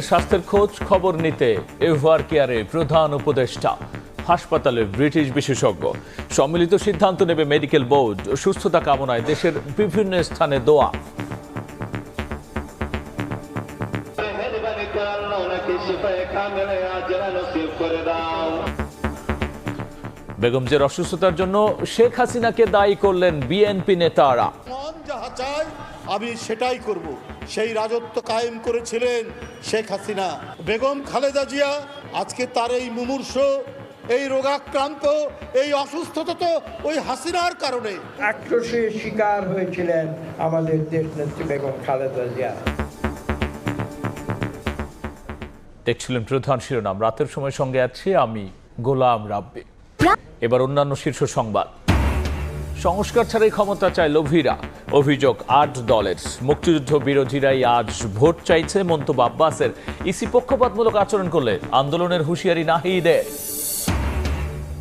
স্বাস্থ্যের খোঁজ খবর নিতে এভার কেয়ারে প্রধান উপদেষ্টা, হাসপাতালে ব্রিটিশ বিশেষজ্ঞ। সম্মিলিত সিদ্ধান্ত নেবে মেডিকেল বোর্ড। সুস্থতা কামনায় দেশের বিভিন্ন স্থানে দোয়া। বেগম জিয়ার অসুস্থতার জন্য শেখ হাসিনাকে দায়ী করলেন বিএনপি নেতারা। যাহা চাই আমি সেটাই করব। সেই রাজত্ব কায়েম করেছিলেন শেখ হাসিনা। বেগম খালেদা জিয়া আজকে তার এই মুমূর্ষ, এই রোগাক্রান্ত, এই অসুস্থতা তো ওই হাসিনার কারণে। আক্রোশের শিকার হয়েছিলেন আমাদের দেশনেত্রী বেগম খালেদা জিয়া। দেখছিলেন প্রধান শিরোনাম। রাতের সময় সঙ্গে আছি আমি গোলাম রাব্বি। এবার অন্যান্য শীর্ষ সংবাদ। সংস্কার ছাড়াই ক্ষমতা চায় লোভীরা, অভিযোগ ৮ দলের। মুক্তিযুদ্ধ বিরোধীরাই আজ ভোট চাইছে মন্তব্য আব্বাসের। ইসি পক্ষপাতমূলক আচরণ করলে আন্দোলনের হুঁশিয়ারি নাহিদের।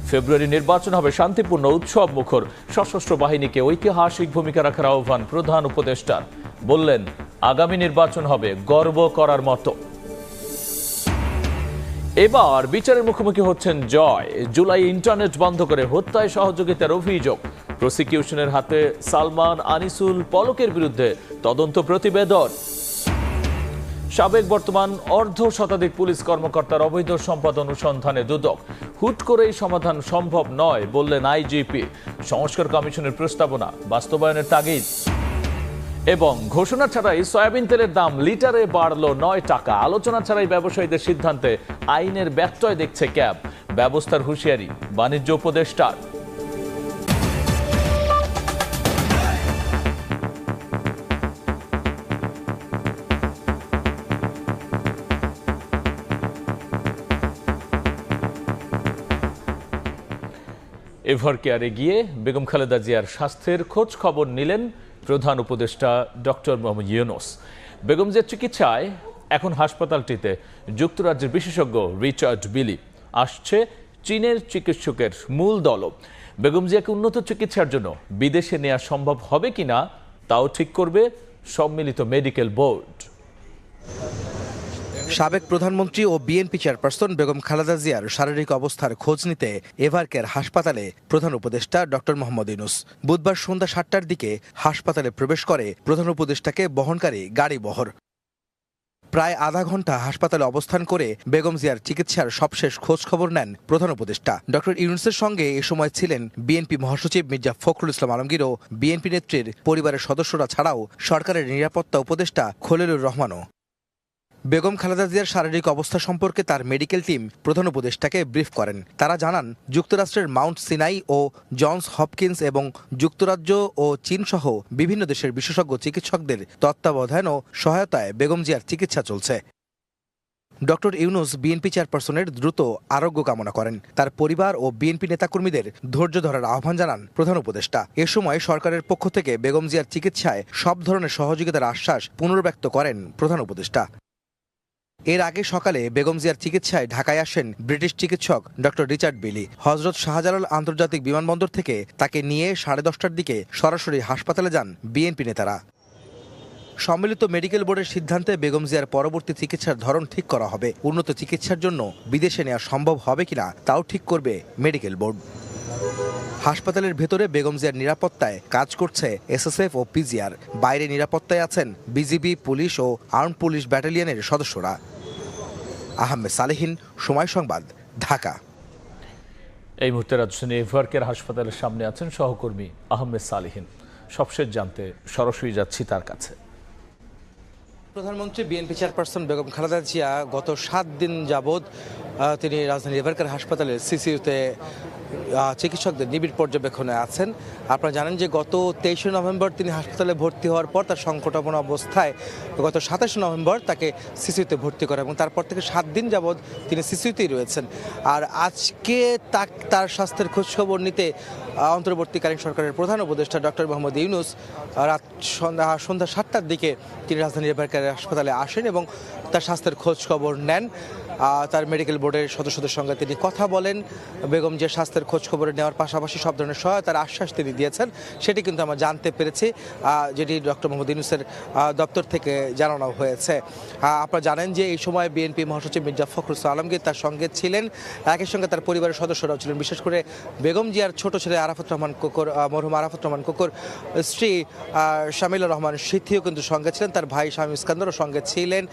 ফেব্রুয়ারি নির্বাচন হবে শান্তিপূর্ণ, উৎসব মুখর। সশস্ত্র বাহিনীকে ঐতিহাসিক ভূমিকা রাখার আহ্বান প্রধান উপদেষ্টার। বললেন আগামী নির্বাচন হবে গর্ব করার মতো। এবার বিচারের মুখোমুখি হচ্ছেন জয়। জুলাই ইন্টারনেট বন্ধ করে হত্যায় সহযোগিতার অভিযোগ। প্রসিকিউশনের হাতে সালমান, আনিসুল, পলকের বিরুদ্ধে তদন্ত প্রতিবেদন। সাবেক বর্তমান অর্ধ শতাধিক পুলিশ কর্মকর্তার অবৈধ সম্পদ অনুসন্ধানে দুদক। হুট করেই সমাধান সম্ভব নয় বললেন আইজিপি। সংস্কার কমিশনের প্রস্তাবনা বাস্তবায়নের তাগিদ। এবং ঘোষণা ছাড়াই সয়াবিন তেলের দাম লিটারে বাড়ল ৯ টাকা। আলোচনা ছাড়াই ব্যবসায়ীদের সিদ্ধান্তে আইনের ব্যত্যয় দেখছে ক্যাব। ব্যবস্থার হুঁশিয়ারি বাণিজ্য উপদেষ্টার। এভার কেয়ারে গিয়ে বেগম খালেদা জিয়ার স্বাস্থ্যের খোঁজ খবর নিলেন প্রধান উপদেষ্টা ডক্টর মোহাম্মদ ইউনূস। বেগম জিয়ার চিকিৎসায় এখন হাসপাতালটিতে যুক্তরাজ্যের বিশেষজ্ঞ রিচার্ড বিলি। আসছে চীনের চিকিৎসকের মূল দলও। বেগম জিয়াকে উন্নত চিকিৎসার জন্য বিদেশে নেওয়া সম্ভব হবে কিনা তাও ঠিক করবে সম্মিলিত মেডিকেল বোর্ড। সাবেক প্রধানমন্ত্রী ও বিএনপি চেয়ারপারসন বেগম খালেদা জিয়ার শারীরিক অবস্থার খোঁজ নিতে এভার কেয়ার হাসপাতালে প্রধান উপদেষ্টা ডক্টর মোহাম্মদ ইউনূস বুধবার সন্ধ্যা ৭টার দিকে হাসপাতালে প্রবেশ করে প্রধান উপদেষ্টাকে বহনকারী গাড়ি বহর। প্রায় আধা ঘন্টা হাসপাতালে অবস্থান করে বেগম জিয়ার চিকিৎসার সবশেষ খোঁজ খবর নেন প্রধান উপদেষ্টা। ডক্টর ইউনূসের সঙ্গে এ সময় ছিলেন বিএনপি মহাসচিব মির্জা ফখরুল ইসলাম আলমগীর ও বিএনপি নেত্রীর পরিবারের সদস্যরা ছাড়াও সরকারের নিরাপত্তা উপদেষ্টা খলিলুর রহমানও। বেগম খালেদা জিয়ার শারীরিক অবস্থা সম্পর্কে তার মেডিকেল টিম প্রধান উপদেষ্টাকে ব্রিফ করেন। তারা জানান যুক্তরাষ্ট্রের মাউন্ট সিনাই ও জনস হপকিন্স এবং যুক্তরাজ্য ও চীন সহ বিভিন্ন দেশের বিশেষজ্ঞ চিকিৎসকদের তত্ত্বাবধান ও সহায়তায় বেগম জিয়ার চিকিৎসা চলছে। ডক্টর ইউনূস বিএনপি চেয়ারপারসনের দ্রুত আরোগ্য কামনা করেন। তার পরিবার ও বিএনপি নেতাকর্মীদের ধৈর্য ধরার আহ্বান জানান প্রধান উপদেষ্টা। এ সময় সরকারের পক্ষ থেকে বেগম জিয়ার চিকিৎসায় সব ধরনের সহযোগিতার আশ্বাস পুনর্ব্যক্ত করেন প্রধান উপদেষ্টা। এর আগে সকালে বেগম জিয়ার চিকিৎসায় ঢাকায় আসেন ব্রিটিশ চিকিৎসক ডক্টর রিচার্ড বিলি। হজরত শাহজালাল আন্তর্জাতিক বিমানবন্দর থেকে তাকে নিয়ে 10:30টার দিকে সরাসরি হাসপাতালে যান বিএনপি নেতারা। সম্মিলিত মেডিকেল বোর্ডের সিদ্ধান্তে বেগম জিয়ার পরবর্তী চিকিৎসার ধরন ঠিক করা হবে। উন্নত চিকিৎসার জন্য বিদেশে নেওয়া সম্ভব হবে কিনা তাও ঠিক করবে মেডিকেল বোর্ড। হাসপাতালের ভেতরে বেগম জিয়ার নিরাপত্তায় কাজ করছে এসএসএফ ও পিজিআর। বাইরে নিরাপত্তায় আছেন বিজিবি, পুলিশ ও আর্মড পুলিশ ব্যাটালিয়নের সদস্যরা। আহমেদ সালেহিন, সময় সংবাদ, ঢাকা। এই মুহূর্তে রাজধানী এভার কেয়ার হাসপাতালের সামনে আছেন সহকর্মী আহমেদ সালেহিন। সবশেষ জানতে সরাসরি যাচ্ছি তার কাছে। প্রধানমন্ত্রী বিএনপি চেয়ারপারসন বেগম খালেদা জিয়া গত 7 দিন যাবৎ তিনি রাজধানী এভার কেয়ার হাসপাতালের সিসিইউতে চিকিৎসকদের নিবিড় পর্যবেক্ষণে আছেন। আপনারা জানেন যে গত 23শে নভেম্বর তিনি হাসপাতালে ভর্তি হওয়ার পর তার সংকটাপন্ন অবস্থায় গত 27শে নভেম্বর তাকে সিসিইউতে ভর্তি করে এবং তারপর থেকে 7 দিন যাবৎ তিনি সিসিইউতেই রয়েছেন। আর আজকে তার স্বাস্থ্যের খোঁজখবর নিতে অন্তর্বর্তীকালীন সরকারের প্রধান উপদেষ্টা ডক্টর মোহাম্মদ ইউনূস সন্ধ্যা 7টার দিকে তিনি রাজধানী এভার কেয়ার হাসপাতালে আসেন এবং তার স্বাস্থ্যের খোঁজ খবর নেন। তার মেডিকেল বোর্ডের সদস্যদের সঙ্গে তিনি কথা বলেন। বেগম জিয়ার স্বাস্থ্যের খোঁজ খবর নেওয়ার পাশাপাশি সব ধরনের সহায়তার আশ্বাস তিনি দিয়েছেন, সেটি কিন্তু আমরা জানতে পেরেছি, যেটি ডক্টর মোহাম্মদ ইউনূসের দপ্তর থেকে জানানো হয়েছে। আপনারা জানেন যে এই সময় বিএনপি মহাসচিব মির্জা ফখরুল আলমগীর তার সঙ্গে ছিলেন, একই সঙ্গে তার পরিবারের সদস্যরাও ছিলেন। বিশেষ করে বেগম জিয়ার ছোট ছেলে আরাফাত রহমান কোকর, মরহুম আরাফাত রহমান কোকর স্ত্রী শামিলুর রহমান সিথিও কিন্তু সঙ্গে ছিলেন, তার ভাই শামীম ইস্কান্দরও সঙ্গে ছিলেন,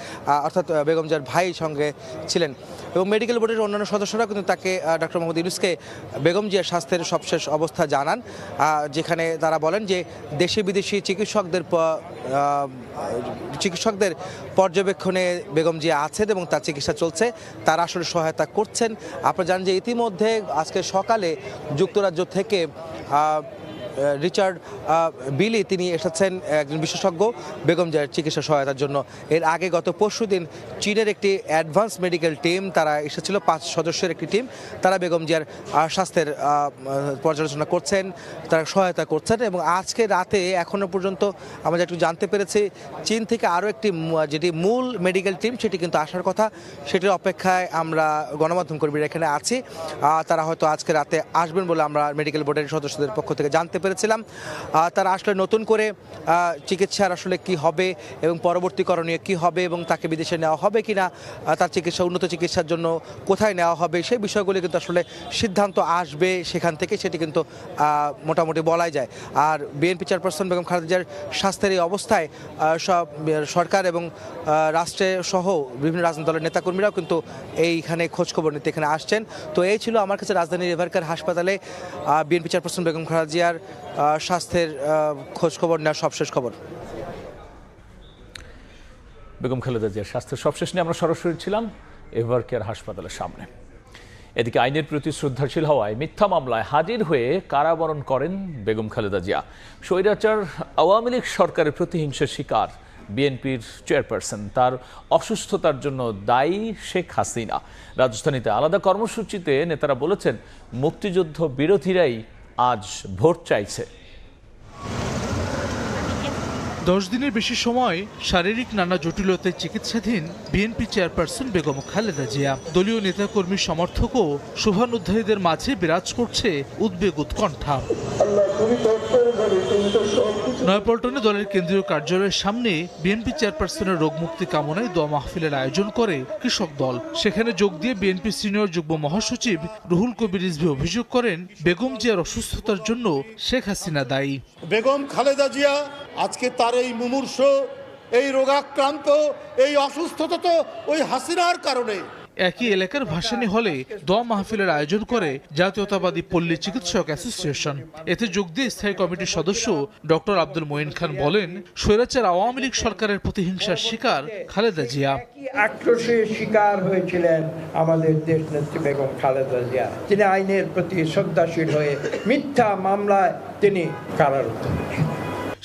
অর্থাৎ বেগম জিয়ার ভাই সঙ্গে ছিলেন। এবং মেডিকেল বোর্ডের অন্যান্য সদস্যরা কিন্তু তাকে, ডক্টর মোহাম্মদ ইউনূসকে বেগম জিয়ার স্বাস্থ্যের সবশেষ অবস্থা জানান, যেখানে তারা বলেন যে দেশি বিদেশি চিকিৎসকদের পর্যবেক্ষণে বেগম জিয়া আছেন এবং তার চিকিৎসা চলছে, তারা আসলে সহায়তা করছেন। আপনারা জানেন যে ইতিমধ্যে আজকে সকালে যুক্তরাজ্য থেকে রিচার্ড বিলি তিনি এসেছেন, একজন বিশেষজ্ঞ বেগম জিয়ার চিকিৎসা সহায়তার জন্য। এর আগে গত পরশুদিন চীনের একটি অ্যাডভান্স মেডিকেল টিম তারা এসেছিল, 5 সদস্যের একটি টিম, তারা বেগম জিয়ার স্বাস্থ্যের পর্যালোচনা করছেন, তারা সহায়তা করছেন। এবং আজকে রাতে এখনো পর্যন্ত আমরা একটু জানতে পেরেছি চীন থেকে আরও একটি যেটি মূল মেডিকেল টিম সেটি কিন্তু আসার কথা, সেটির অপেক্ষায় আমরা গণমাধ্যম কর্মীরা এখানে আছি। তারা হয়তো আজকে রাতে আসবেন বলে আমরা মেডিকেল বোর্ডের সদস্যদের পক্ষ থেকে জানতে পেরেছিলাম। তারা আসলে নতুন করে চিকিৎসার আসলে কি হবে এবং পরবর্তী করণীয় কি হবে এবং তাকে বিদেশে নেওয়া হবে কিনা, তার চিকিৎসা উন্নত চিকিৎসার জন্য কোথায় নেওয়া হবে, সেই বিষয়গুলি কিন্তু আসলে সিদ্ধান্ত আসবে সেখান থেকে, সেটি কিন্তু মোটামুটি বলাই যায়। আর বিএনপি চেয়ারপারসন বেগম খালেদা জিয়ার স্বাস্থ্যের এই অবস্থায় সব সরকার এবং রাষ্ট্রের সহ বিভিন্ন রাজনৈতিক দলের নেতাকর্মীরাও কিন্তু এইখানে খোঁজখবর নিতে এখানে আসছেন। তো এই ছিল আমার কাছে রাজধানীর এভারকেয়ার হাসপাতালে বিএনপি চেয়ারপারসন বেগম খালেদা জিয়ার স্বাস্থ্যের খোঁজখবর নেওয়ার সবশেষ খবর। বেগম খালেদা জিয়ার স্বাস্থ্যের সবশেষ নিয়ে আমরা সরাসরি ছিলাম এভারকেয়ার হাসপাতালের সামনে। এদিকে আইনের প্রতি শ্রদ্ধাশীল হওয়ায় মিথ্যা মামলায় হাজির হয়ে কারাবরণ করেন বেগম খালেদা জিয়া। স্বৈরাচার আওয়ামী লীগ সরকারের প্রতিহিংসার শিকার বিএনপির চেয়ারপারসন, তার অসুস্থতার জন্য দায়ী শেখ হাসিনা। রাজধানীতে আলাদা কর্মসূচিতে নেতারা বলেছেন মুক্তিযুদ্ধ বিরোধীরাই আজ ভোট চাইছে। 10 দিনের বেশি সময় শারীরিক নানা জটিলতায় চিকিৎসাধীন বিএনপি চেয়ারপারসন বেগম খালেদা জিয়া। দলীয় নেতাকর্মী সমর্থক ও শুভানুধ্যায়ীদের মাঝে বিরাজ করছে উদ্বেগ উৎকণ্ঠা। নয়াপল্টনে দলের কেন্দ্রীয় কার্যালয়ের সামনে বিএনপি চেয়ারপারসনের রোগমুক্তি কামনায় দোয়া মাহফিলের আয়োজন করে কৃষক দল। সেখানে যোগ দিয়ে বিএনপি সিনিয়র যুগ্ম মহাসচিব রুহুল কবির রিজভী অভিযোগ করেন বেগম জিয়ার অসুস্থতার জন্য শেখ হাসিনা দায়ী। বেগম খালেদা জিয়া আজকে তার এই মুমূর্ষ, এই রোগাক্রান্ত, এই অসুস্থতা তো ওই হাসিনার কারণে। একই এলাকার ভাসানী হলে দোয়া মাহফিলের আয়োজন করে জাতীয়তাবাদী পল্লী চিকিৎসক অ্যাসোসিয়েশন। এতে যোগ দিয়ে স্থায়ী কমিটির সদস্য ডক্টর আব্দুল মঈন খান বলেন, স্বৈরাচার আওয়ামী লীগ সরকারের প্রতিহিংসার শিকার খালেদা জিয়া। আক্রোশের শিকার হয়েছিলেন আমাদের দেশ নেত্রী বেগম খালেদা জিয়া। তিনি আইনের প্রতি শ্রদ্ধাশীল হয়ে মিথ্যা মামলায় তিনি কারারুদ্ধ।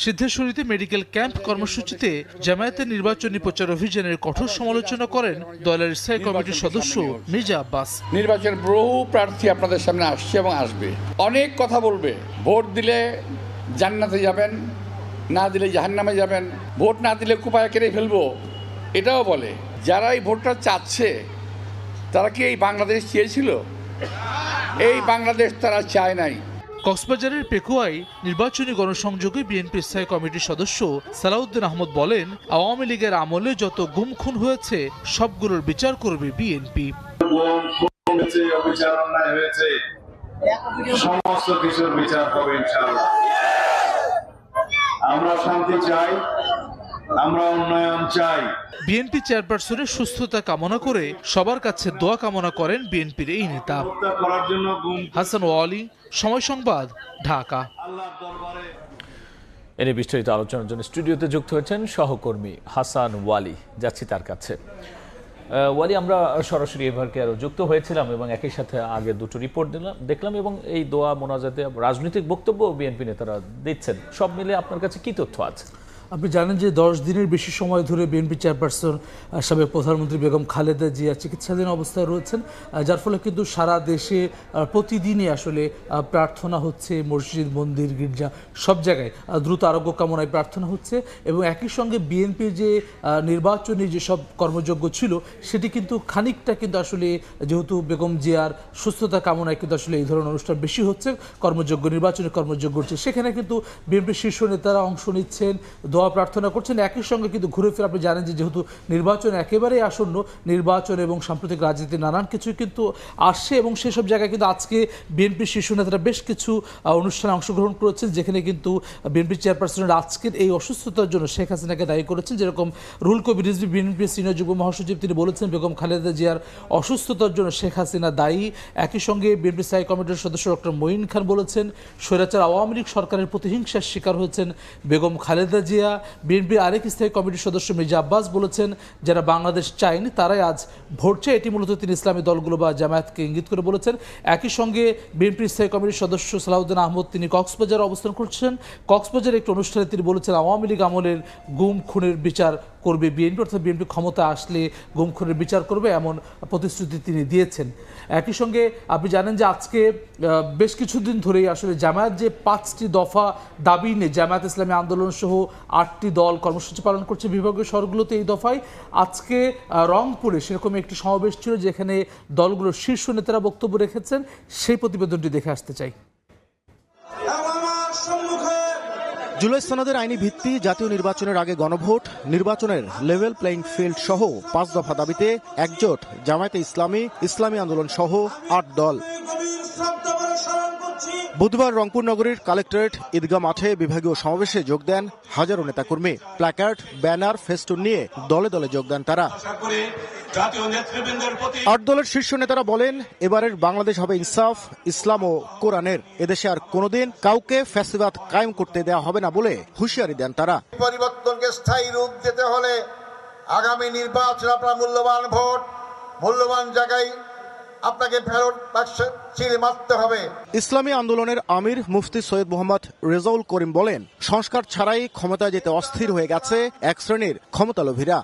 সিদ্ধেশ্বরীতে মেডিকেল ক্যাম্প কর্মসূচিতে জামায়াতের নির্বাচনী প্রচার অভিযানের কঠোর সমালোচনা করেন দলের স্থায়ী কমিটির সদস্য মির্জা আব্বাস। নির্বাচনের বহু প্রার্থী আপনাদের সামনে আসছে এবং আসবে, অনেক কথা বলবে। ভোট দিলে জান্নাতে যাবেন, না দিলে জাহান্নামে যাবেন, ভোট না দিলে কুপায় কেড়ে ফেলবো, এটাও বলে। যারা এই ভোটটা চাচ্ছে তারা কি এই বাংলাদেশ চেয়েছিল? এই বাংলাদেশ তারা চায় নাই। কক্সবাজারের পেকুয়ায় নির্বাচনী গণসংযোগে বিএনপি স্থায়ী কমিটির সদস্য সালাউদ্দিন আহমদ বলেন, আওয়ামী লীগের আমলে যত গুম খুন হয়েছে সবগুলোর বিচার করবে বিএনপি। সমস্ত কিছুর বিচার হবে ইনশাআল্লাহ। আমরা শান্তি চাই, আমরা উন্নয়ন চাই। বিএনপি চেয়ারপারসনের সুস্থতা কামনা করে সবার কাছে দোয়া কামনা করেন বিএনপির এই নেতা। হাসান ওয়ালি, সময় সংবাদ, ঢাকা। এনে বিস্তারিত আলোচনার জন্য স্টুডিওতে যুক্ত হয়েছেন সহকর্মী হাসান ওয়ালি। যাচ্ছি তার কাছে। ওয়ালি, আমরা সরাসরি এভারকেয়ারও যুক্ত হয়েছিলাম এবং একই সাথে আগে দুটো রিপোর্ট দেখলাম এবং এই দোয়া মোনাজাতে রাজনৈতিক বক্তব্য বিএনপি নেতারা দিচ্ছেন। সব মিলে আপনার কাছে কি তথ্য আছে? আপনি জানেন যে 10 দিনের বেশি সময় ধরে বিএনপি চেয়ারপারসন সাবেক প্রধানমন্ত্রী বেগম খালেদা জিয়া চিকিৎসাধীন অবস্থায় রয়েছেন, যার ফলে কিন্তু সারা দেশে প্রতিদিনই আসলে প্রার্থনা হচ্ছে, মসজিদ মন্দির গির্জা সব জায়গায় দ্রুত আরোগ্য কামনায় প্রার্থনা হচ্ছে। এবং একই সঙ্গে বিএনপির যে নির্বাচনী যেসব কর্মযজ্ঞ ছিল সেটি কিন্তু খানিকটা কিন্তু আসলে যেহেতু বেগম জিয়ার সুস্থতা কামনায় কিন্তু আসলে এই ধরনের অনুষ্ঠান বেশি হচ্ছে, কর্মযজ্ঞ নির্বাচনী কর্মযজ্ঞ হচ্ছে, সেখানে কিন্তু বিএনপির শীর্ষ নেতারা অংশ নিচ্ছেন, দোয়া প্রার্থনা করছেন। একই সঙ্গে কিন্তু ঘুরে ফিরে আপনি জানেন যে যেহেতু নির্বাচন একেবারেই আসন্ন, নির্বাচন এবং সাম্প্রতিক রাজনীতি নানান কিছু কিন্তু আসছে এবং সেসব জায়গায় কিন্তু আজকে বিএনপির শীর্ষ নেতারা বেশ কিছু অনুষ্ঠানে অংশগ্রহণ করেছেন, যেখানে কিন্তু বিএনপি চেয়ারপারসনের আজকের এই অসুস্থতার জন্য শেখ হাসিনাকে দায়ী করেছেন। যেরকম রুহুল কবির রিজভী বিএনপির সিনিয়র যুগ্ম মহাসচিব, তিনি বলেছেন বেগম খালেদা জিয়ার অসুস্থতার জন্য শেখ হাসিনা দায়ী। একই সঙ্গে বিএনপি স্থায়ী কমিটির সদস্য ডক্টর মঈন খান বলেছেন স্বৈরাচার আওয়ামী লীগ সরকারের প্রতিহিংসার শিকার হয়েছেন বেগম খালেদা জিয়া। বিএনপির আরেক স্থায়ী কমিটির সদস্য মির্জা আব্বাস বলেছেন যারা বাংলাদেশ চায়নি তারাই আজ ভোট চায়, এটি মূলত তিনি ইসলামী দলগুলো বা জামায়াতকে ইঙ্গিত করে বলেছেন। একই সঙ্গে বিএনপির স্থায়ী কমিটির সদস্য সালাউদ্দিন আহমদ, তিনি কক্সবাজারে অবস্থান করছেন। কক্সবাজারে একটি অনুষ্ঠানে তিনি বলেছেন আওয়ামী লীগ আমলের গুম খুনের বিচার করবে বিএনপি, অর্থাৎ বিএনপি ক্ষমতা আসলে গুম খুনের বিচার করবে, এমন প্রতিশ্রুতি তিনি দিয়েছেন। একই সঙ্গে আপনি জানেন যে আজকে বেশ কিছুদিন ধরেই আসলে জামায়াত যে 5টি দফা দাবি নিয়ে জামায়াত ইসলামী আন্দোলন সহ 8টি দল কর্মসূচি পালন করছে বিভাগীয় শহরগুলোতে। এই দফায় আজকে রংপুরে সেরকম একটি সমাবেশ ছিল যেখানে দলগুলোর শীর্ষ নেতারা বক্তব্য রেখেছেন, সেই প্রতিবেদনটি দেখে আসতে চাই। জুলাই সনদের আইনি ভিত্তি, জাতীয় নির্বাচনের আগে গণভোট, নির্বাচনের লেভেল প্লেইং ফিল্ড সহ 5 দফা দাবিতে একজোট জামায়াতে ইসলামী, ইসলামী আন্দোলন সহ 8 দল। বুধবার রংপুর নগরীর কালেক্টরেট ঈদগাহ মাঠে বিভাগীয় সমাবেশে যোগ দেন হাজারো নেতাকর্মী। প্ল্যাকার্ড, ব্যানার, ফেস্টুন নিয়ে দলে দলে যোগ দেন তারা। 8 দলের শীর্ষ নেতারা বলেন এবারের বাংলাদেশ হবে ইনসাফ, ইসলাম ও কোরআনের। এদেশে আর কোনোদিন কাউকে ফ্যাসিবাদ কায়েম করতে দেওয়া হবে না বলে হুঁশিয়ারি দেন তারা। পরিবর্তনকে স্থায়ী রূপ দিতে হলে আগামী নির্বাচন আপনার মূল্যবান ভোট, মূল্যবান জায়গায় আপনাকে ফেরত চিড়ে মারতে হবে। ইসলামী আন্দোলনের আমির মুফতি সৈয়দ মোহাম্মদ রেজাউল করিম বলেন সংস্কার ছাড়াই ক্ষমতায় যেতে অস্থির হয়ে গেছে এক শ্রেণীর ক্ষমতালোভীরা।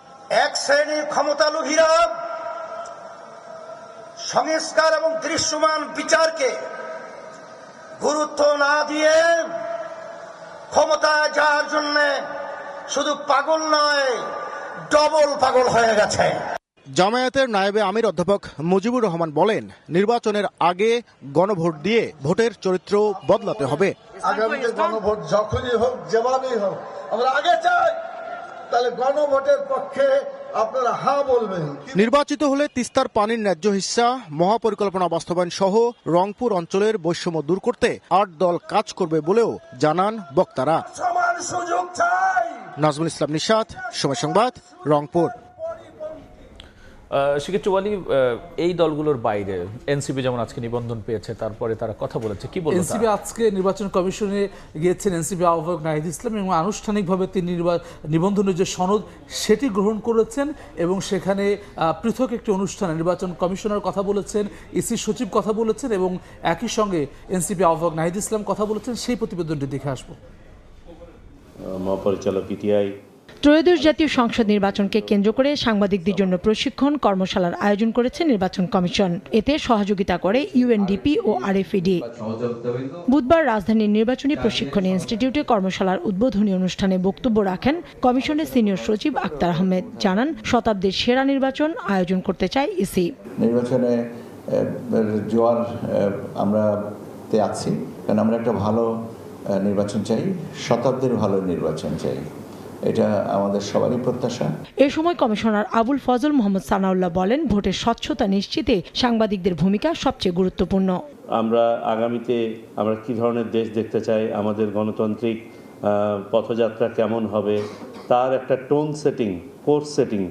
সংস্কার এবং দৃশ্যমান বিচারকে গুরুত্ব না দিয়ে ক্ষমতায় যাওয়ার জন্য শুধু পাগল নয়, ডবল পাগল হয়ে গেছে। জামায়াতের নায়েবে আমির অধ্যাপক মুজিবুর রহমান বলেন নির্বাচনের আগে গণভোট দিয়ে ভোটের চরিত্র বদলাতে হবে। আগামীতে গণভোট যখনই হোক, যেভাবেই হোক, আমরা আগে চাই, তাহলে গণভোটের পক্ষে আপনারা হ্যাঁ বলবেন। নির্বাচিত হলে তিস্তার পানির ন্যায্য হিস্সা, মহাপরিকল্পনা বাস্তবায়ন সহ রংপুর অঞ্চলের বৈষম্য দূর করতে 8 দল কাজ করবে বলেও জানান বক্তারা। সমান সুযোগ চাই। নাজমুল ইসলাম নিশাত, সময় সংবাদ, রংপুর। সেক্ষেত্রে ওয়ালি, এই দলগুলোর বাইরে এনসিপি যেমন আজকে নিবন্ধন পেয়েছে, তারপরে তারা কথা বলেছে, কি বলছেন? এনসিপি আজকে নির্বাচন কমিশনে গিয়েছেন এনসিপি আহ্বায়ক নাহিদ ইসলাম এবং আনুষ্ঠানিকভাবে তিনি নিবন্ধনের যে সনদ সেটি গ্রহণ করেছেন এবং সেখানে পৃথক একটি অনুষ্ঠানে নির্বাচন কমিশনার কথা বলেছেন, ইসি সচিব কথা বলেছেন এবং একই সঙ্গে এনসিপি আহ্বায়ক নাহিদ ইসলাম কথা বলেছেন। সেই প্রতিবেদনটি দেখে আসবো। মহাপরিচালক ইটিআই ত্রয়োদশ জাতীয় সংসদ নির্বাচনকে কেন্দ্র করে সাংবাদিকদের জন্য প্রশিক্ষণ কর্মশালার আয়োজন করেছে নির্বাচন কমিশন। এতে সহযোগিতা করে ইউএনডিপি ও আরএফইডি। বুধবার রাজধানীর নির্বাচনী প্রশিক্ষণ ইনস্টিটিউটে কর্মশালার উদ্বোধনী অনুষ্ঠানে বক্তব্য রাখেন কমিশনের সিনিয়র সচিব আক্তার আহমেদ। জানান শতাব্দীর সেরা নির্বাচন আয়োজন করতে চায় ইসি। নির্বাচনে জোয়ার আমরা আছি, কারণ আমরা একটা ভালো নির্বাচন চাই, শতাব্দীর ভালো নির্বাচন চাই, এটা আমাদের সবারই প্রত্যাশা। এ সময় কমিশনার আবুল ফজল মোহাম্মদ সানাউল্লাহ বলেন ভোটের স্বচ্ছতা নিশ্চিতে সাংবাদিকদের ভূমিকা সবচেয়ে গুরুত্বপূর্ণ। আমরা আগামীতে আমরা কি ধরনের দেশ দেখতে চাই, আমাদের গণতান্ত্রিক পথযাত্রা কেমন হবে, তার একটা tone setting, course setting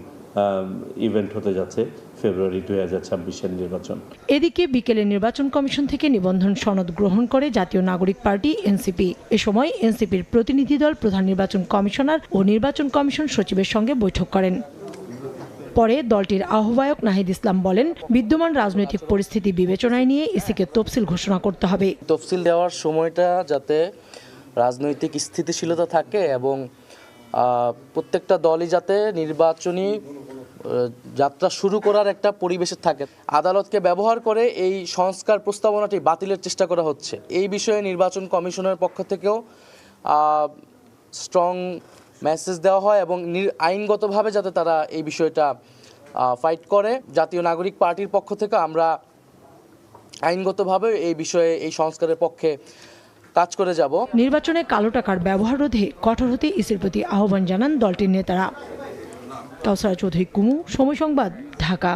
event হতে যাচ্ছে ফেব্রুয়ারি 2026-এর নির্বাচন। এদিকে বিকেলে নির্বাচন কমিশন থেকে নিবন্ধন সনদ গ্রহণ করে জাতীয় নাগরিক পার্টি এনসিপি। এ সময় এনসিপির প্রতিনিধি দল প্রধান নির্বাচন কমিশনার ও নির্বাচন কমিশন সচিবের সঙ্গে বৈঠক করেন। পরে দলটির আহ্বায়ক নাহিদ ইসলাম বলেন বিদ্যমান রাজনৈতিক পরিস্থিতি বিবেচনায় নিয়ে ইসিকে তফসিল ঘোষণা করতে হবে। তফসিল দেওয়ার সময়টা যাতে রাজনৈতিক স্থিতিশীলতা থাকে এবং প্রত্যেকটা দলই যাতে নির্বাচনী যাত্রা শুরু করার একটা পরিবেশে থাকে। আদালতকে ব্যবহার করে এই সংস্কার প্রস্তাবনাটি বাতিলের চেষ্টা করা হচ্ছে। এই বিষয়ে নির্বাচন কমিশনের পক্ষ থেকেও স্ট্রং মেসেজ দেওয়া হয় এবং আইনগতভাবে যাতে তারা এই বিষয়টা ফাইট করে। জাতীয় নাগরিক পার্টির পক্ষ থেকে আমরা আইনগতভাবে এই বিষয়ে এই সংস্কারের পক্ষে কাজ করে যাব। নির্বাচনে কালো টাকার ব্যবহার রোধে কঠোর হতে ইসির প্রতি আহ্বান জানান দলটির নেতারা। কাউসারা চৌধুরী কুমু, সময় সংবাদ, ঢাকা।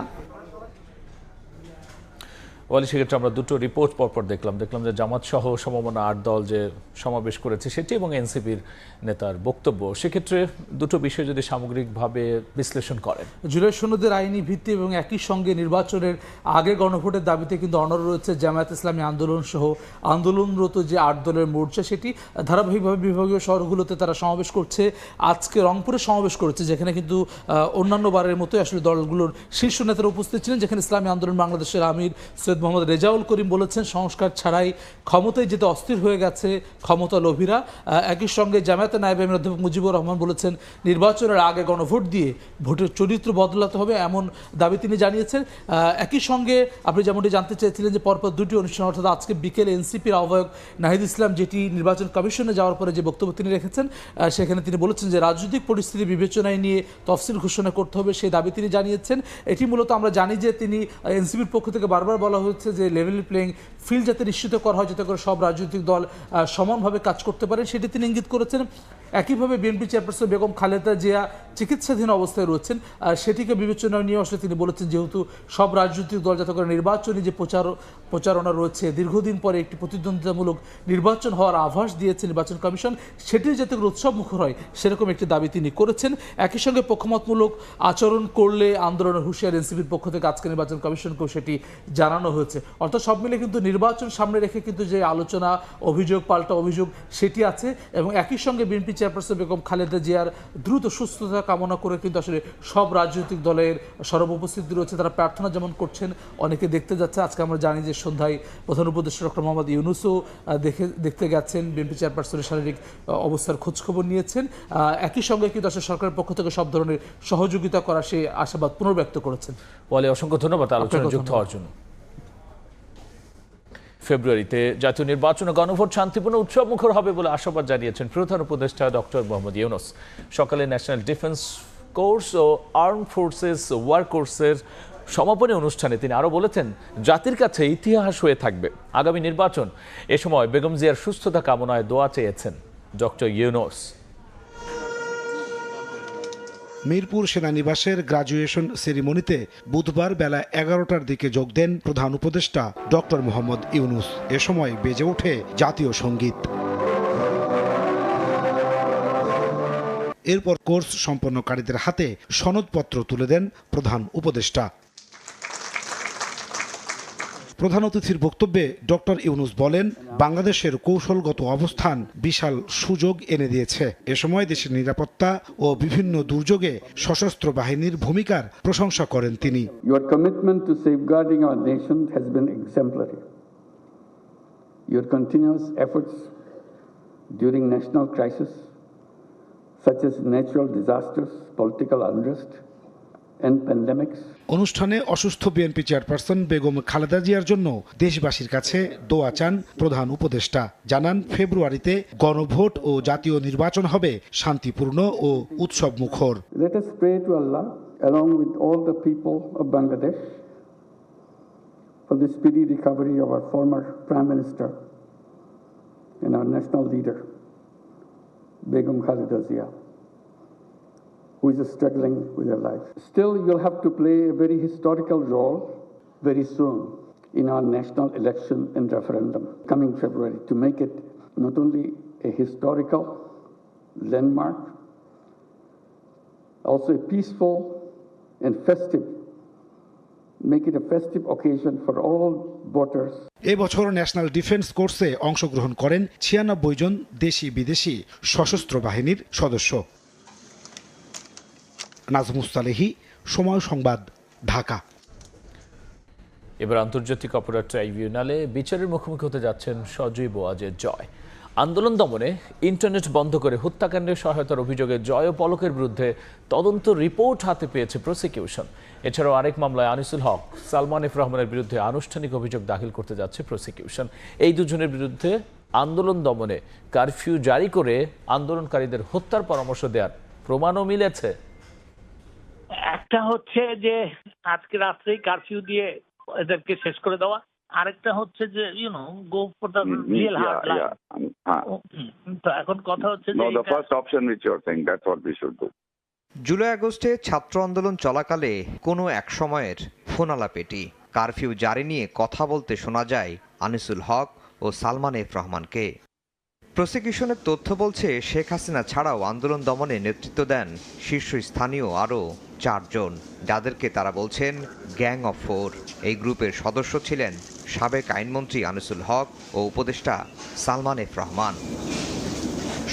সেক্ষেত্রে আমরা দুটো রিপোর্ট পরপর দেখলাম যে জামাত সহ সমমনা 8 দল যে সমাবেশ করেছে সেটি এবং এনসিপির নেতার বক্তব্য, সেক্ষেত্রে দুটো বিষয় যদি সামগ্রিকভাবে বিশ্লেষণ করেন। জুলাই সনদের আইনি ভিত্তি এবং একই সঙ্গে নির্বাচনের আগে গণভোটের দাবিতে কিন্তু অনড় রয়েছে জামায়াত ইসলামী আন্দোলন সহ আন্দোলনরত যে 8 দলের মোর্চা, সেটি ধারাবাহিকভাবে বিভাগীয় শহরগুলোতে তারা সমাবেশ করছে। আজকে রংপুরে সমাবেশ করেছে, যেখানে কিন্তু অন্যান্য বারের মতোই আসলে দলগুলোর শীর্ষ নেতারা উপস্থিত ছিলেন, যেখানে ইসলামী আন্দোলন বাংলাদেশের আমির সৈয়দ মোহাম্মদ রেজাউল করিম বলেছেন সংস্কার ছাড়াই ক্ষমতায় যেতে অস্থির হয়ে গেছে ক্ষমতা লোভীরা। একই সঙ্গে জামায়াতের নায়েব আমির অধ্যাপক মুজিবুর রহমান বলেছেন নির্বাচনের আগে গণভোট দিয়ে ভোটের চরিত্র বদলাতে হবে, এমন দাবি তিনি জানিয়েছেন। একই সঙ্গে আপনি যেমনটি জানতে চেয়েছিলেন যে পরপর দুটি অনুষ্ঠান, অর্থাৎ আজকে বিকেলে এনসিপির আহ্বায়ক নাহিদ ইসলাম যেটি নির্বাচন কমিশনে যাওয়ার পরে যে বক্তব্য তিনি রেখেছেন, সেখানে তিনি বলেছেন যে রাজনৈতিক পরিস্থিতি বিবেচনায় নিয়ে তফসিল ঘোষণা করতে হবে, সেই দাবি তিনি জানিয়েছেন। এটি মূলত আমরা জানি যে তিনি এনসিপির পক্ষ থেকে বারবার বলা হচ্ছে যে লেভেল প্লেইং ফিল্ড যাতে নিশ্চিত করা হয়, যাতে করে সব রাজনৈতিক দল সমানভাবে কাজ করতে পারেন, সেটি তিনি ইঙ্গিত করেছেন। একইভাবে বিএনপি চেয়ারপারসন বেগম খালেদা জিয়া চিকিৎসাধীন অবস্থায় রয়েছেন, সেটিকে বিবেচনায় নিয়ে আসলে তিনি বলেছেন যেহেতু সব রাজনৈতিক দল যাতে করে নির্বাচনী যে প্রচারণা রয়েছে, দীর্ঘদিন পরে একটি প্রতিদ্বন্দ্বিতামূলক নির্বাচন হওয়ার আভাস দিয়েছে নির্বাচন কমিশন, সেটির যাতে করে উৎসব মুখর হয় সেরকম একটি দাবি তিনি করেছেন। একই সঙ্গে পক্ষপাতমূলক আচরণ করলে আন্দোলনের হুঁশিয়ার এনসিপির পক্ষ থেকে আজকে নির্বাচন কমিশনকেও সেটি জানানো হয়েছে। অর্থাৎ সব মিলে কিন্তু নির্বাচন সামনে রেখে কিন্তু যে আলোচনা, অভিযোগ পাল্টা অভিযোগ সেটি আছে, এবং একই সঙ্গে বিএনপি চেয়ারপারসন বেগম খালেদা জিয়ার দ্রুত সুস্থতা কামনা করে কিন্তু আসলে সব রাজনৈতিক দলের সর্বউপস্থিতি রয়েছে, তারা প্রার্থনা যেমন করছেন, অনেকে দেখতে যাচ্ছে। আজকে আমরা জানি যে সন্ধ্যায় প্রধান উপদেষ্টা ডক্টর মোহাম্মদ ইউনূসও দেখতে গেছেন, বিএনপি চেয়ারপারসনের শারীরিক অবস্থার খোঁজখবর নিয়েছেন। একই সঙ্গে কিন্তু আসলে সরকারের পক্ষ থেকে সব ধরনের সহযোগিতা করা সে আশাবাদ পুনর্ব্যক্ত করেছেন। অসংখ্য ধন্যবাদ আলোচনায় যুক্ত হওয়ার জন্য। ফেব্রুয়ারিতে জাতীয় নির্বাচন ও গণভোট শান্তিপূর্ণ উৎসব মুখর হবে বলে আশাবাদ জানিয়েছেন প্রধান উপদেষ্টা ডক্টর মোহাম্মদ ইউনূস। সকালে ন্যাশনাল ডিফেন্স কোর্স ও আর্ম ফোর্সেস ওয়ার কোর্সের সমাপনী অনুষ্ঠানে তিনি আরও বলেছেন জাতির কাছে ইতিহাস হয়ে থাকবে আগামী নির্বাচন। এ সময় বেগম জিয়ার সুস্থতা কামনায় দোয়া চেয়েছেন ডক্টর ইউনূস। মিরপুর সেনানিবাসের গ্রাজুয়েশন সেরিমনিতে বুধবার বেলা 11টার দিকে যোগ দেন প্রধান উপদেষ্টা ডক্টর মোহাম্মদ ইউনূস। এ সময় বেজে ওঠে জাতীয় সঙ্গীত। এরপর কোর্স সম্পন্নকারীদের হাতে সনদপত্র তুলে দেন প্রধান উপদেষ্টা। প্রধান অতিথির বক্তব্যে ডক্টর ইউনূস বলেন বাংলাদেশের কৌশলগত অবস্থান বিশাল সুযোগ এনে দিয়েছে। এ সময় দেশের নিরাপত্তা ও বিভিন্ন দুর্যোগে সশস্ত্র বাহিনীর ভূমিকার প্রশংসা করেন তিনি। Your commitment to safeguarding our nation has been exemplary. Your continuous efforts during national crisis such as natural disasters, political unrest and pandemics. অনুষ্ঠানে অসুস্থ বিএনপি চেয়ারপারসন বেগম খালেদা জিয়ার জন্য দেশবাসীর কাছে দোয়া চান প্রধান উপদেষ্টা। জানান ফেব্রুয়ারিতে গণভোট ও জাতীয় নির্বাচন হবে শান্তিপূর্ণ ও উৎসব মুখর। Let us pray to Allah along with all the people of Bangladesh for the speedy recovery of our former Prime Minister and our national leader, Begum Khaleda Zia, who is struggling with her life. Still, you'll have to play a very historical role very soon in our national election and referendum coming February to make it not only a historical landmark, also a peaceful and festive, make it a festive occasion for all voters. এবছর national defence কোর্সে অংশগ্রহণ করেন 96 জন দেশি বিদেশি সশস্ত্র বাহিনীর সদস্য। নাজমুস্তালেহি, সময় সংবাদ, ঢাকা। এবার আন্তর্জাতিক অপরাধ ট্রাইব্যুনালে বিচারের মুখোমুখি হতে যাচ্ছেন সজীব ওয়াজেদ জয়। আন্দোলন দমনে ইন্টারনেট বন্ধ করে হত্যাকাণ্ডে সহায়তার অভিযোগে জয় ও পলকের বিরুদ্ধে তদন্ত রিপোর্ট হাতে পেয়েছে প্রসিকিউশন। এছাড়াও আরেক মামলায় আনিসুল হক, সালমান এফ রহমানের বিরুদ্ধে আনুষ্ঠানিক অভিযোগ দাখিল করতে যাচ্ছে প্রসিকিউশন। এই দুজনের বিরুদ্ধে আন্দোলন দমনে কারফিউ জারি করে আন্দোলনকারীদের হত্যার পরামর্শ দেওয়ার প্রমাণও মিলেছে। একটা হচ্ছে যে আজকে রাত্রেই কারফিউ দিয়ে এদেরকে শেষ করে দেওয়া, আরেকটা হচ্ছে যে go for the real hard life. তো এখন কথা হচ্ছে যে the first option which you are saying, that's what we should do. July আগস্টে ছাত্র আন্দোলন চলাকালে কোনো এক সময়ের ফোনালাপেটি কারফিউ জারি নিয়ে কথা বলতে শোনা যায় আনিসুল হক ও সালমান এফ রহমানকে। প্রসিকিউশনের তথ্য বলছে শেখ হাসিনা ছাড়াও আন্দোলন দমনে নেতৃত্ব দেন শীর্ষস্থানীয় আরও 4 জন, যাদেরকে তারা বলছেন গ্যাং অফ 4। এই গ্রুপের সদস্য ছিলেন সাবেক আইনমন্ত্রী আনিসুল হক ও উপদেষ্টা সালমান এফ রহমান।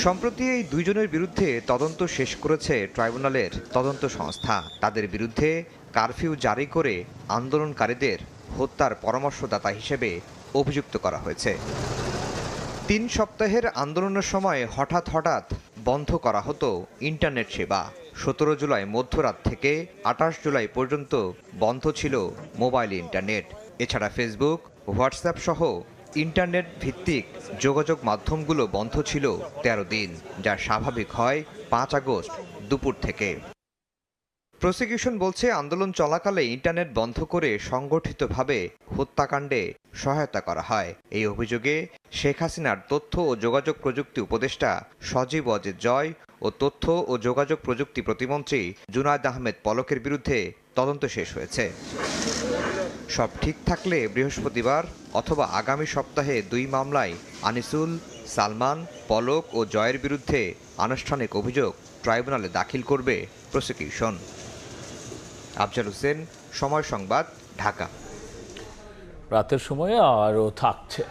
সম্প্রতি এই দুইজনের বিরুদ্ধে তদন্ত শেষ করেছে ট্রাইব্যুনালের তদন্ত সংস্থা। তাদের বিরুদ্ধে কারফিউ জারি করে আন্দোলনকারীদের হত্যার পরামর্শদাতা হিসেবে অভিযুক্ত করা হয়েছে। 3 সপ্তাহের আন্দোলনের সময় হঠাৎ বন্ধ করা হতো ইন্টারনেট সেবা। 17 জুলাই মধ্যরাত থেকে 28 জুলাই পর্যন্ত বন্ধ ছিল মোবাইল ইন্টারনেট। এছাড়া ফেসবুক, হোয়াটসঅ্যাপ সহ ইন্টারনেট ভিত্তিক যোগাযোগ মাধ্যমগুলো বন্ধ ছিল 13 দিন, যা স্বাভাবিক হয় 5 আগস্ট দুপুর থেকে। প্রসিকিউশন বলছে আন্দোলন চলাকালে ইন্টারনেট বন্ধ করে সংগঠিতভাবে হত্যাকাণ্ডে সহায়তা করা হয়। এই অভিযোগে শেখ হাসিনার তথ্য ও যোগাযোগ প্রযুক্তি উপদেষ্টা সজীব ওয়াজেদ জয় ও তথ্য ও যোগাযোগ প্রযুক্তি প্রতিমন্ত্রী জুনায়েদ আহমেদ পলকের বিরুদ্ধে তদন্ত শেষ হয়েছে। সব ঠিক থাকলে বৃহস্পতিবার অথবা আগামী সপ্তাহে 2 মামলায় আনিসুল, সালমান, পলক ও জয়ের বিরুদ্ধে আনুষ্ঠানিক অভিযোগ ট্রাইব্যুনালে দাখিল করবে প্রসিকিউশন। আফজাল হোসেন, সময় সংবাদ, ঢাকা। রাতের সময়ে আরও থাকছে।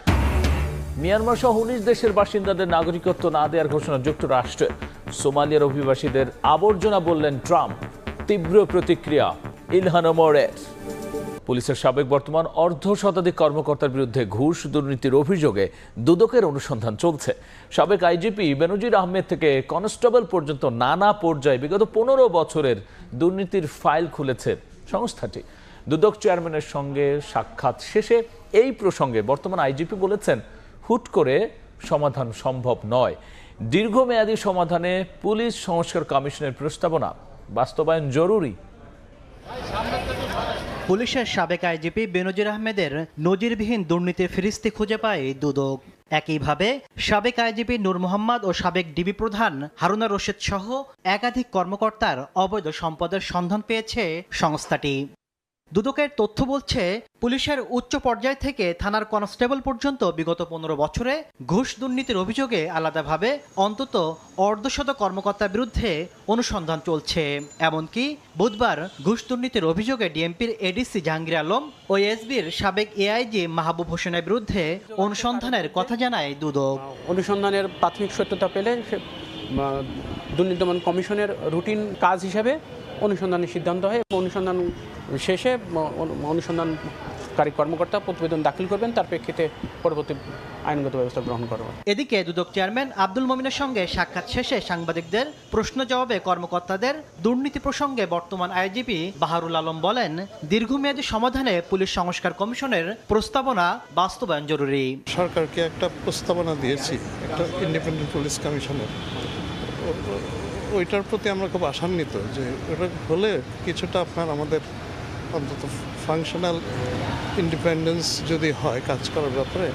মিয়ানমার সহ 19 দেশের বাসিন্দাদের নাগরিকত্ব না দেওয়ার ঘোষণা যুক্তরাষ্ট্রের। সোমালিয়ার অভিবাসীদের আবর্জনা বললেন ট্রাম্প। তীব্র প্রতিক্রিয়া ইলহান ওমরের। পুলিশের সাবেক বর্তমান অর্ধশতাধিক কর্মকর্তার বিরুদ্ধে ঘুষ দুর্নীতির অভিযোগে দুদকের অনুসন্ধান চলছে। সাবেক আইজিপি বেনজির আহমেদ থেকে কনস্টেবল পর্যন্ত নানা পর্যায়ে বিগত 15 বছরের দুর্নীতির ফাইল খুলেছে সংস্থাটি। দুদক চেয়ারম্যানের সঙ্গে সাক্ষাৎ শেষে এই প্রসঙ্গে বর্তমান আইজিপি বলেছেন, হুট করে সমাধান সম্ভব নয়। দীর্ঘমেয়াদী সমাধানে পুলিশ সংস্কার কমিশনের প্রস্তাবনা বাস্তবায়ন জরুরি। পুলিশের সাবেক আইজিপি বেনজির আহমেদের নজিরবিহীন দুর্নীতির ফিরিস্তি খুঁজে পায় দুদক। একইভাবে সাবেক আইজিপি নূর মোহাম্মদ ও সাবেক ডিবি প্রধান হারুনা রশিদ সহ একাধিক কর্মকর্তার অবৈধ সম্পদের সন্ধান পেয়েছে সংস্থাটি। দুদকের তথ্য বলছে, পুলিশের উচ্চ পর্যায় থেকে থানার কনস্টেবল পর্যন্ত বিগত 15 বছরে ঘুষ দুর্নীতির অভিযোগে আলাদাভাবে অন্তত অর্ধশত কর্মকর্তার বিরুদ্ধে অনুসন্ধান চলছে। এমনকি বুধবার ঘুষ দুর্নীতির অভিযোগে ডিএমপির এডিসি জাহাঙ্গীর আলম ও এসবির সাবেক এআইজি মাহবুব হোসেনের বিরুদ্ধে অনুসন্ধানের কথা জানায় দুদক। অনুসন্ধানের প্রাথমিক সত্যতা পেলে দুর্নীতি দমন কমিশনের রুটিন কাজ হিসেবে অনুসন্ধানের সিদ্ধান্ত হয়। অনুসন্ধান শেষে অনুসন্ধানকারী কর্মকর্তা প্রতিবেদন দাখিল করবেন, তার প্রেক্ষিতে পরবর্তী আইনগত ব্যবস্থা গ্রহণ করবে। এদিকে দুদক চেয়ারম্যান আব্দুল মমিনের সঙ্গে সাক্ষাৎ শেষে সাংবাদিকদের প্রশ্ন জবাবে কর্মকর্তাদের দুর্নীতি প্রসঙ্গে বর্তমান আইজিপি বাহারুল আলম বলেন, দীর্ঘমেয়াদী সমাধানে পুলিশ সংস্কার কমিশনের প্রস্তাবনা বাস্তবায়ন জরুরি। সরকারকে একটা প্রস্তাবনা দিয়েছি, একটা ইন্ডিপেন্ডেন্ট পুলিশ কমিশনের। ওইটার প্রতি আমরা খুব আশান্বিত যে ওটা হলে কিছুটা আপনার আমাদের অন্তত ফাংশনাল ইন্ডিপেন্ডেন্স যদি হয় কাজ করার ব্যাপারে,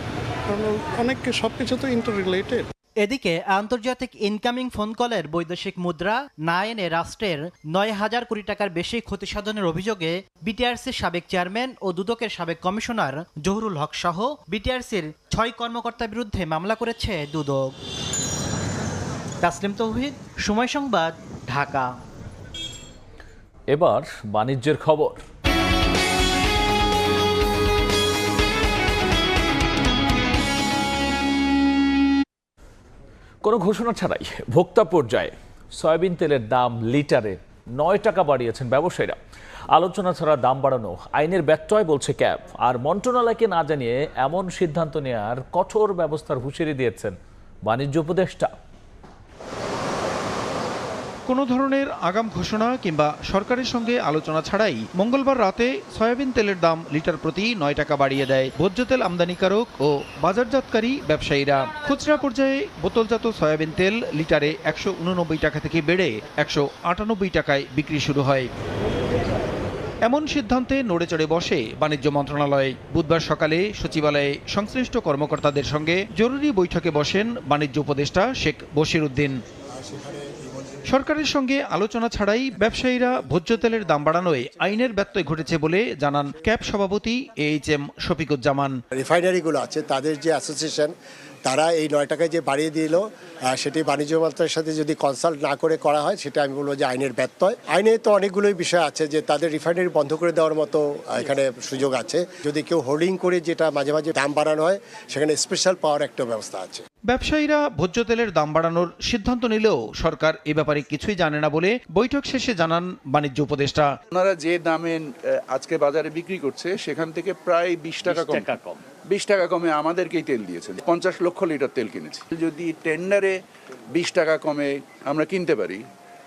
কারণ অনেককে সব কিছু তো ইন্টার রিলেটেড। এদিকে আন্তর্জাতিক ইনকামিং ফোন কলের বৈদেশিক মুদ্রা না এনে রাষ্ট্রের 9,000 কোটি টাকার বেশি ক্ষতি সাধনের অভিযোগে বিটিআরসির সাবেক চেয়ারম্যান ও দুদকের সাবেক কমিশনার জহুরুল হক সহ বিটিআরসির 6 কর্মকর্তার বিরুদ্ধে মামলা করেছে দুদক। তাসলিম তৌহিদ, সময় সংবাদ, ঢাকা। এবার বাণিজ্যের খবর। কোনো ঘোষণা ছাড়াই ভোক্তা পর্যায়ে সয়াবিন তেলের দাম লিটারে 9 টাকা বাড়িয়েছেন ব্যবসায়ীরা। আলোচনা ছাড়া দাম বাড়ানো আইনের ব্যত্যয় বলছে ক্যাব। আর মন্ত্রণালয়কে না জানিয়ে এমন সিদ্ধান্ত নেওয়ার কঠোর ব্যবস্থার হুঁশিয়ারি দিয়েছেন বাণিজ্য উপদেষ্টা। কোনো ধরনের আগাম ঘোষণা কিংবা সরকারের সঙ্গে আলোচনা ছাড়াই মঙ্গলবার রাতে সয়াবিন তেলের দাম লিটার প্রতি ৯ টাকা বাড়িয়ে দেয় ভোজ্য তেল আমদানিকারক ও বাজারজাতকারী ব্যবসায়ীরা। খুচরা পর্যায়ে বোতলজাত সয়াবিন তেল লিটারে ১৮৯ টাকা থেকে বেড়ে ১৯৮ টাকায় বিক্রি শুরু হয়। এমন সিদ্ধান্তে নড়েচড়ে বসে বাণিজ্য মন্ত্রণালয়। বুধবার সকালে সচিবালয়ে সংশ্লিষ্ট কর্মকর্তাদের সঙ্গে জরুরি বৈঠকে বসেন বাণিজ্য উপদেষ্টা শেখ বশিরউদ্দিন। সরকারের সঙ্গে আলোচনা ছাড়াই ব্যবসায়ীরা ভোজ্য তেলের দাম বাড়ানোয় আইনের ব্যত্যয় ঘটেছে বলে জানান ক্যাব সভাপতি এইচএম শফিকুজ্জামান। রিফাইনারিগুলো আছে তাদের যে অ্যাসোসিয়েশন তারা এই ৯ টাকায় যে বাড়িয়ে দিল সেটি বাণিজ্য মন্ত্রণালয়ের সাথে যদি কনসাল্ট না করে করা হয় সেটা আমি বলবো যে আইনের ব্যত্যয়। আইনে তো অনেকগুলোই বিষয় আছে যে তাদের রিফাইনারি বন্ধ করে দেওয়ার মতো এখানে সুযোগ আছে। যদি কেউ হোল্ডিং করে যেটা মাঝে মাঝে দাম বাড়ানো হয় সেখানে স্পেশাল পাওয়ার একটা ব্যবস্থা আছে। ব্যবসায়ীরা ভোজ্য তেলের দাম বাড়ানোর সিদ্ধান্ত নিলেও সরকার এ ব্যাপারে কিছুই জানে না বলে বৈঠক শেষে জানান বাণিজ্য উপদেষ্টা। ওনারা যে দামে আজকে বাজারে বিক্রি করছে সেখান থেকে প্রায় ২০ টাকা কম ২০ টাকা কমে আমাদেরকেই তেল দিয়েছেন। ৫০ লক্ষ লিটার তেল কিনেছি। যদি টেন্ডারে ২০ টাকা কমে আমরা কিনতে পারি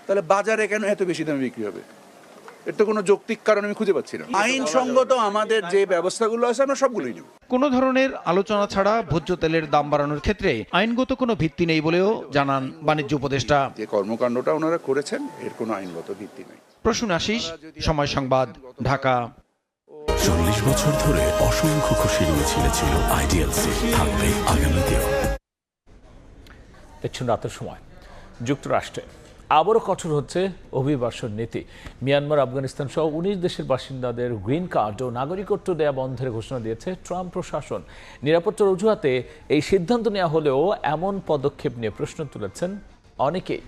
তাহলে বাজারে কেন এত বেশি দামে বিক্রি হবে? এর তো কোনো যৌক্তিক কারণ আমি খুঁজে পাচ্ছি না। আইনসঙ্গত আমাদের যে ব্যবস্থাগুলো আছে আমরা সবগুলোই নেব। কোনো ধরনের আলোচনা ছাড়া ভোজ্য তেলের দাম বাড়ানোর ক্ষেত্রে আইনগত কোনো ভিত্তি নেই বলেও জানান বাণিজ্য উপদেষ্টা। যে কর্মকাণ্ডটা ওনারা করেছেন এর কোনো আইনগত ভিত্তি নেই। প্রসূন আশিস, সময় সংবাদ, ঢাকা। ৪০ বছর ধরে অসংখ্য খুশির মিছিলে ছিল আইডিএলসি, থাকবে আগামীতেও। দেখছেন রাতের সময়। যুক্তরাষ্ট্রে আবারও কঠোর হচ্ছে অভিবাসন নীতি। মিয়ানমার, আফগানিস্তান সহ ১৯ দেশের বাসিন্দাদের গ্রিন কার্ড ও নাগরিকত্ব দেয়া বন্ধের ঘোষণা দিয়েছে ট্রাম্প প্রশাসন। নিরাপত্তার অজুহাতে এই সিদ্ধান্ত নেওয়া হলেও এমন পদক্ষেপ নিয়ে প্রশ্ন তুলেছেন অনেকেই।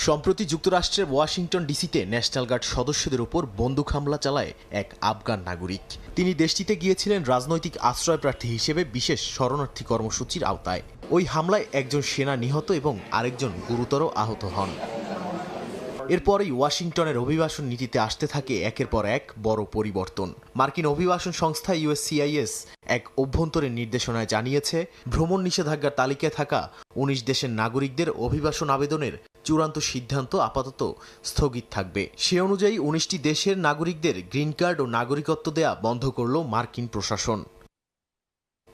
সম্প্রতি যুক্তরাষ্ট্রের ওয়াশিংটন ডিসিতে ন্যাশনাল গার্ড সদস্যদের উপর বন্দুক হামলা চালায় এক আফগান নাগরিক। তিনি দেশটিতে গিয়েছিলেন রাজনৈতিক আশ্রয় প্রার্থী হিসেবে বিশেষ শরণার্থী কর্মসূচির আওতায়। ওই হামলায় একজন সেনা নিহত এবং আরেকজন গুরুতর আহত হন। এরপরেই ওয়াশিংটনের অভিবাসন নীতিতে আসতে থাকে একের পর এক বড় পরিবর্তন। মার্কিন অভিবাসন সংস্থা ইউএসসিআইএস এক অভ্যন্তরীণ নির্দেশনায় জানিয়েছে, ভ্রমণ নিষেধাজ্ঞার তালিকায় থাকা ১৯ দেশের নাগরিকদের অভিবাসন আবেদনের চূড়ান্ত সিদ্ধান্ত আপাতত স্থগিত থাকবে। সে অনুযায়ী ১৯টি দেশের নাগরিকদের গ্রিন কার্ড ও নাগরিকত্ব দেয়া বন্ধ করল মার্কিন প্রশাসন।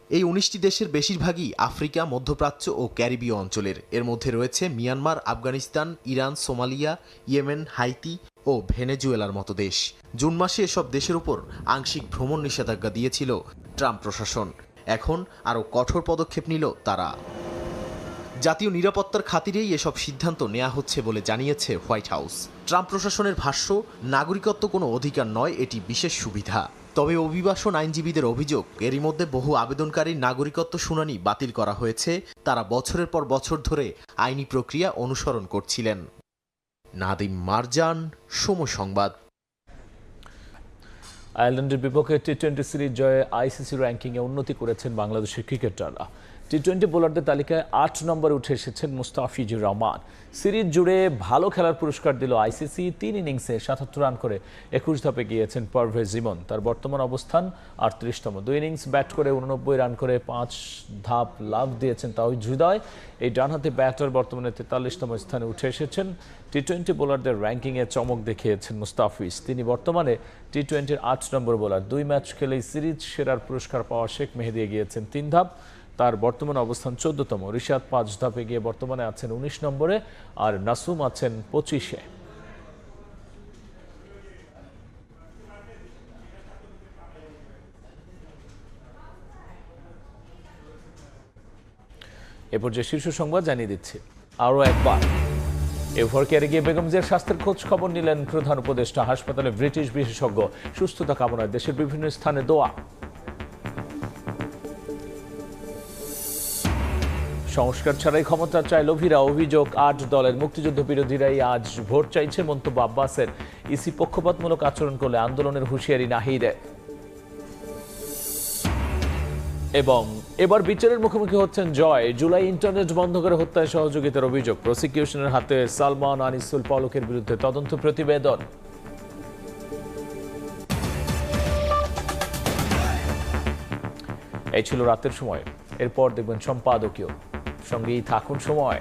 এই ১৯টি দেশের বেশিরভাগই আফ্রিকা, মধ্যপ্রাচ্য ও ক্যারিবীয় অঞ্চলের। এর মধ্যে রয়েছে Myanmar, Afghanistan, Iran, Somalia, Yemen, Haiti ও ভেনেজুয়েলার মতো দেশ। জুন মাসে এসব দেশের উপর আংশিক ভ্রমণ নিষেধাজ্ঞা দিয়েছিল ট্রাম্প প্রশাসন। এখন আরও কঠোর পদক্ষেপ নিল তারা। জাতীয় নিরাপত্তার খাতিরেই এসব সিদ্ধান্ত নেওয়া হচ্ছে বলে জানিয়েছে হোয়াইট হাউস। ট্রাম্প প্রশাসনের ভাষ্য, নাগরিকত্ব কোনো অধিকার নয়, এটি বিশেষ সুবিধা। তবে অভিবাসন আইনজীবীদের অভিযোগ, এরই মধ্যে বহু আবেদনকারীর নাগরিকত্ব শুনানি বাতিল করা হয়েছে। তারা বছরের পর বছর ধরে আইনি প্রক্রিয়া অনুসরণ করছিলেন। নাদিম মারজান, সময় সংবাদ। আয়ারল্যান্ডের বিপক্ষে টি-20 সিরিজ জয়ে আইসিসি র্যাঙ্কিংয়ে উন্নতি করেছেন বাংলাদেশের ক্রিকেটাররা। টি-20 বোলারদের তালিকায় ৮ নম্বরে উঠে এসেছেন মুস্তাফিজুর রহমান। সিরিজ জুড়ে ভালো খেলার পুরস্কার দিল আইসিসি। ৩ ইনিংসে ৭৭ রান করে ২১ ধাপে গিয়েছেন পারভেজ ইমন। তার বর্তমান অবস্থান ৩৮তম। ২ ইনিংস ব্যাট করে ৮৯ রান করে ৫ ধাপ লাভ দিয়েছেন তাওহিদ হৃদয়। এই ডানহাতি ব্যাটার বর্তমানে ৪৩তম স্থানে উঠে এসেছেন। টি-20 বোলারদের র্যাঙ্কিংয়ে চমক দেখিয়েছেন মুস্তাফিজ। তিনি বর্তমানে টি-20-র ৮ নম্বর বোলার। ২ ম্যাচ খেলেই সিরিজ সেরার পুরস্কার পাওয়া শেখ মেহেদী এগিয়েছেন ৩ ধাপ। তার বর্তমান অবস্থান ১৪তম। রিশাদ ৫ ধাপে গিয়ে বর্তমানে আছেন ১৯ নম্বরে, আর নাসুম আছেন ২৫-এ। এ পর্যায়ে শীর্ষ সংবাদ জানিয়ে দিচ্ছি আরও একবার। এভারকেয়ারে গিয়ে বেগম জিয়ার স্বাস্থ্যের খোঁজ খবর নিলেন প্রধান উপদেষ্টা। হাসপাতালে ব্রিটিশ বিশেষজ্ঞ। সুস্থতা কামনায় দেশের বিভিন্ন স্থানে দোয়া। সংস্কার ছাড়াই ক্ষমতা চায় লোভীরা, অভিযোগ ৮ দলের। মুক্তিযুদ্ধ বিরোধীরাই আজ ভোট চাইছে, মন্তব্য আব্বাসের। ইসি পক্ষপাতমূলক আচরণ করলে আন্দোলনের হুঁশিয়ারি নাহিদের। এবং এবার বিচারের মুখোমুখি হচ্ছেন জয়। জুলাই ইন্টারনেট বন্ধ করে হত্যায় সহযোগিতার অভিযোগ। প্রসিকিউশনের হাতে সালমান, আনিসুল, পলকের বিরুদ্ধে তদন্ত প্রতিবেদন। এই ছিল রাতের সময়। এরপর দেখবেন সম্পাদকীয়। সঙ্গেই থাকুন সময়।